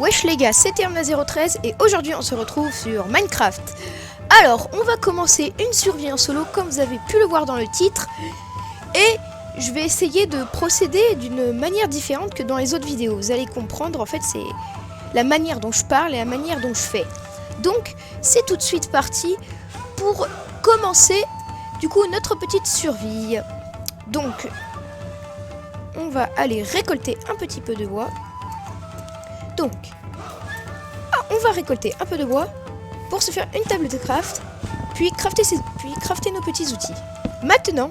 Wesh les gars, c'est Termina013 et aujourd'hui on se retrouve sur Minecraft. Alors, on va commencer une survie en solo comme vous avez pu le voir dans le titre. Et je vais essayer de procéder d'une manière différente que dans les autres vidéos. Vous allez comprendre, en fait c'est la manière dont je parle et la manière dont je fais. Donc, c'est tout de suite parti pour commencer du coup notre petite survie. Donc, on va aller récolter un petit peu de bois. Donc, on va récolter un peu de bois pour se faire une table de craft, puis crafter nos petits outils. Maintenant,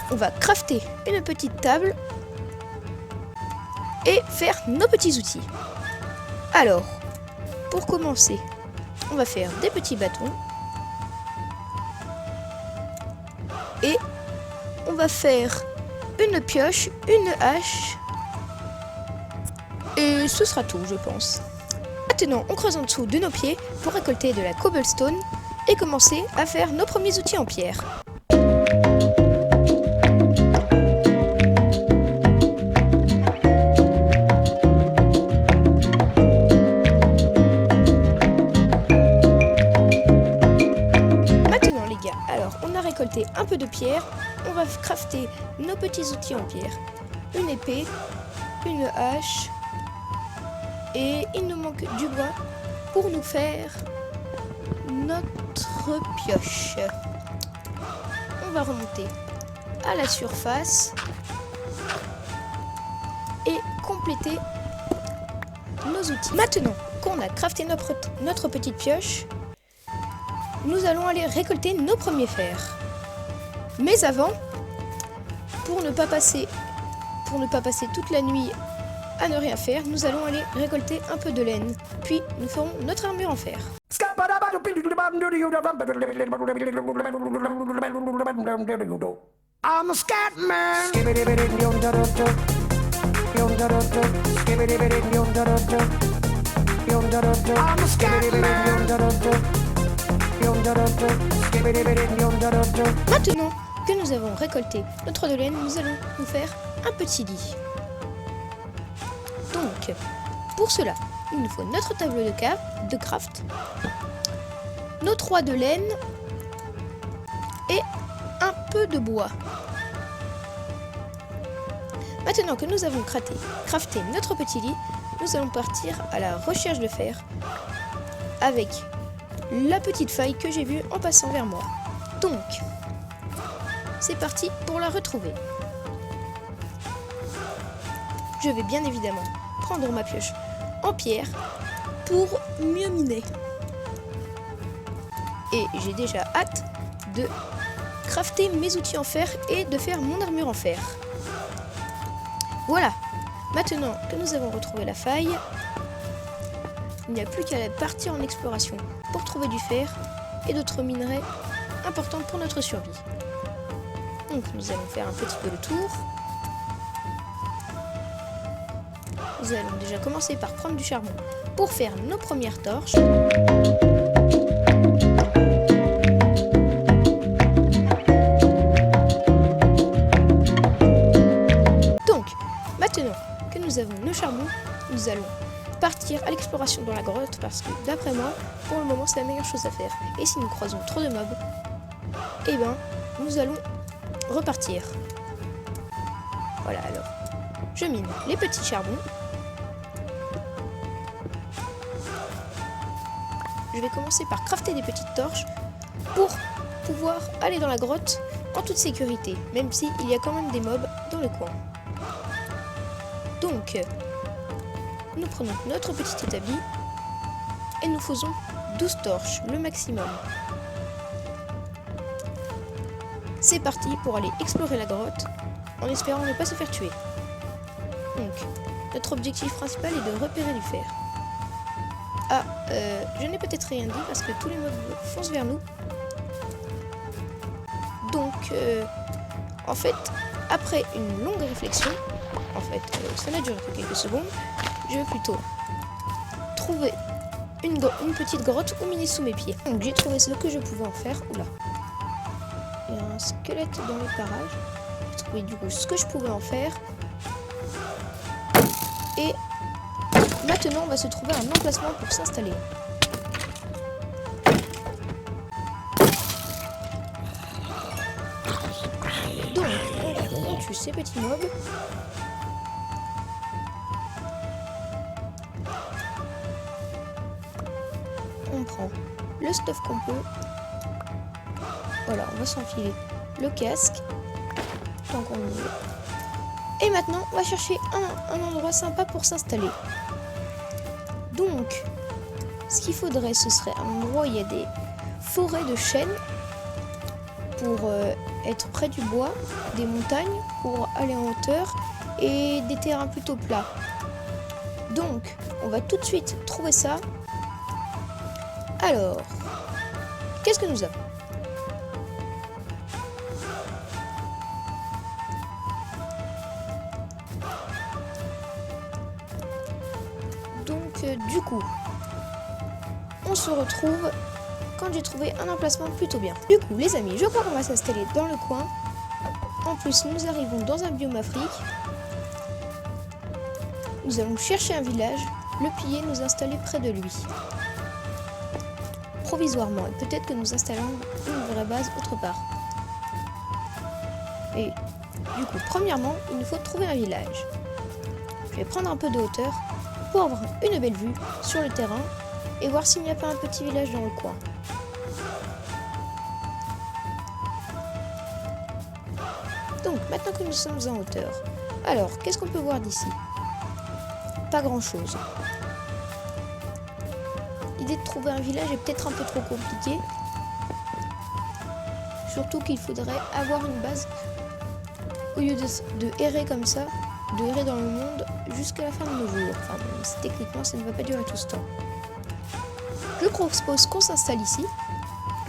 on va crafter une petite table et faire nos petits outils. Alors, pour commencer, on va faire des petits bâtons et on va faire une pioche, une hache. Et ce sera tout, je pense. Maintenant, on creuse en dessous de nos pieds pour récolter de la cobblestone et commencer à faire nos premiers outils en pierre. Maintenant les gars, alors on a récolté un peu de pierre, on va crafter nos petits outils en pierre. Une épée, une hache. Et il nous manque du bois pour nous faire notre pioche. On va remonter à la surface et compléter nos outils. Maintenant qu'on a crafté notre petite pioche, nous allons aller récolter nos premiers fers. Mais avant, pour ne pas passer toute la nuit à ne rien faire, nous allons aller récolter un peu de laine. Puis nous ferons notre armure en fer. I'm a scat man. Maintenant que nous avons récolté notre de laine, nous allons nous faire un petit lit. Donc, pour cela, il nous faut notre table de craft, nos 3 de laine et un peu de bois. Maintenant que nous avons crafté notre petit lit, nous allons partir à la recherche de fer avec la petite faille que j'ai vue en passant vers moi. Donc, c'est parti pour la retrouver. Je vais bien évidemment prendre ma pioche en pierre pour mieux miner. Et j'ai déjà hâte de crafter mes outils en fer et de faire mon armure en fer. Voilà, maintenant que nous avons retrouvé la faille, il n'y a plus qu'à partir en exploration pour trouver du fer et d'autres minerais importants pour notre survie. Donc nous allons faire un petit peu le tour. Nous allons déjà commencer par prendre du charbon pour faire nos premières torches. Donc, maintenant que nous avons nos charbons, nous allons partir à l'exploration dans la grotte parce que d'après moi, pour le moment c'est la meilleure chose à faire. Et si nous croisons trop de mobs, eh ben, nous allons repartir. Voilà, alors, je mine les petits charbons. Je vais commencer par crafter des petites torches pour pouvoir aller dans la grotte en toute sécurité, même s'il y a quand même des mobs dans le coin. Donc, nous prenons notre petit établi et nous faisons 12 torches, le maximum. C'est parti pour aller explorer la grotte en espérant ne pas se faire tuer. Donc, notre objectif principal est de repérer du fer. Ah, je n'ai peut-être rien dit parce que tous les mobs foncent vers nous. Donc, en fait, après une longue réflexion, en fait, ça n'a duré que quelques secondes, je vais plutôt trouver une petite grotte ou miner sous mes pieds. Donc, j'ai trouvé ce que je pouvais en faire. Oula. Il y a un squelette dans les parages. J'ai trouvé du coup ce que je pouvais en faire. Et maintenant, on va se trouver un emplacement pour s'installer. Donc, on tue ces petits mobs. On prend le stuff qu'on peut. Voilà, on va s'enfiler le casque. Tant qu'on y est. Et maintenant, on va chercher un endroit sympa pour s'installer. Donc, ce qu'il faudrait, ce serait un endroit où il y a des forêts de chênes pour être près du bois, des montagnes pour aller en hauteur et des terrains plutôt plats. Donc, on va tout de suite trouver ça. Alors, qu'est-ce que nous avons? Donc, du coup, on se retrouve quand j'ai trouvé un emplacement plutôt bien. Du coup, les amis, je crois qu'on va s'installer dans le coin. En plus, nous arrivons dans un biome Afrique. Nous allons chercher un village, le piller, nous installer près de lui. Provisoirement, et peut-être que nous installons une vraie base autre part. Et du coup, premièrement, il nous faut trouver un village. Je vais prendre un peu de hauteur pour avoir une belle vue sur le terrain et voir s'il n'y a pas un petit village dans le coin. Donc, maintenant que nous sommes en hauteur, alors, qu'est-ce qu'on peut voir d'ici? Pas grand-chose. L'idée de trouver un village est peut-être un peu trop compliquée. Surtout qu'il faudrait avoir une base au lieu de errer comme ça, de errer dans le monde jusqu'à la fin de nos jours. Enfin, techniquement, ça ne va pas durer tout ce temps. Je propose qu'on s'installe ici.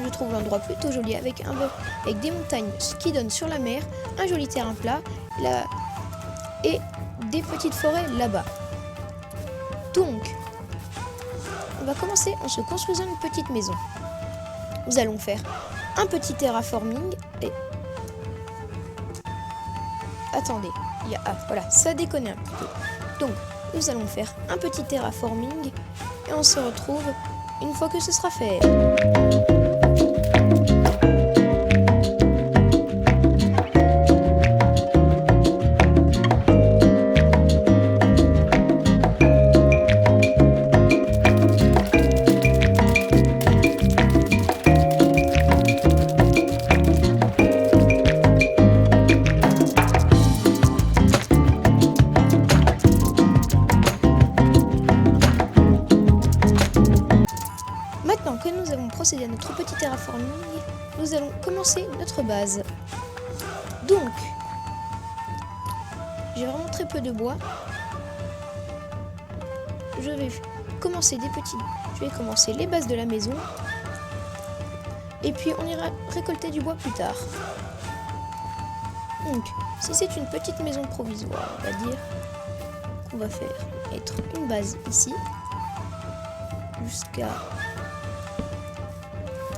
Je trouve l'endroit plutôt joli avec des montagnes qui donnent sur la mer, un joli terrain plat et des petites forêts là-bas. Donc, on va commencer en se construisant une petite maison. Nous allons faire un petit terraforming et... Attendez, voilà, ça déconne un petit peu. Donc, nous allons faire un petit terraforming et on se retrouve une fois que ce sera fait. Procéder à notre petit terraforming, nous allons commencer notre base. Donc, j'ai vraiment très peu de bois. Je vais commencer les bases de la maison. Et puis on ira récolter du bois plus tard. Donc, si c'est une petite maison provisoire, on va dire qu'on va faire être une base ici, jusqu'à là.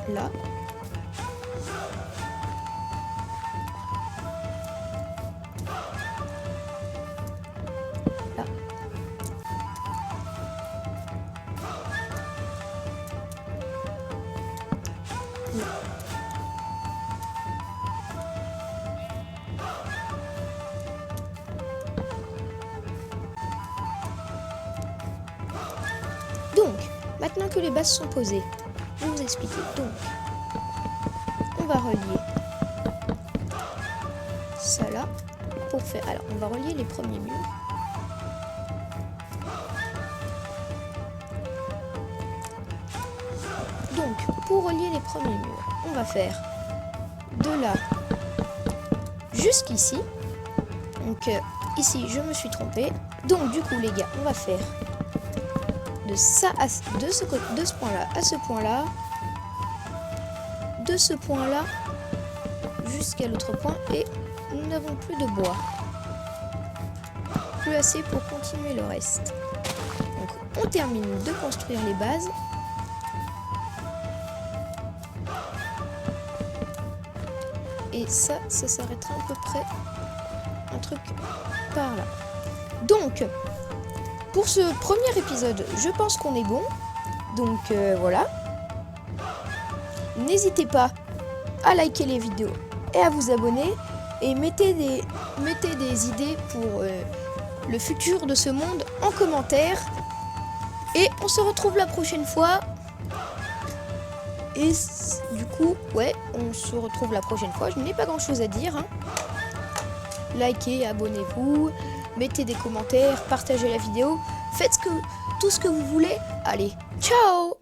Là. Là. Donc, maintenant que les bases sont posées, je vais vous expliquer. Donc, on va relier ça là pour faire. Alors, on va relier les premiers murs. Donc, pour relier les premiers murs, on va faire de là jusqu'ici. Donc, ici, je me suis trompée. Donc, du coup, les gars, on va faire de ce point-là à ce point-là, de ce point-là jusqu'à l'autre point, et nous n'avons plus de bois. Plus assez pour continuer le reste. Donc, on termine de construire les bases. Et ça s'arrêtera à peu près un truc par là. Donc, pour ce premier épisode, je pense qu'on est bon. Donc voilà. N'hésitez pas à liker les vidéos et à vous abonner. Et mettez des idées pour le futur de ce monde en commentaire. Et on se retrouve la prochaine fois. Et du coup, ouais, on se retrouve la prochaine fois. Je n'ai pas grand chose à dire. Hein. Likez, abonnez-vous, mettez des commentaires, partagez la vidéo. Faites tout ce que vous voulez. Allez, ciao!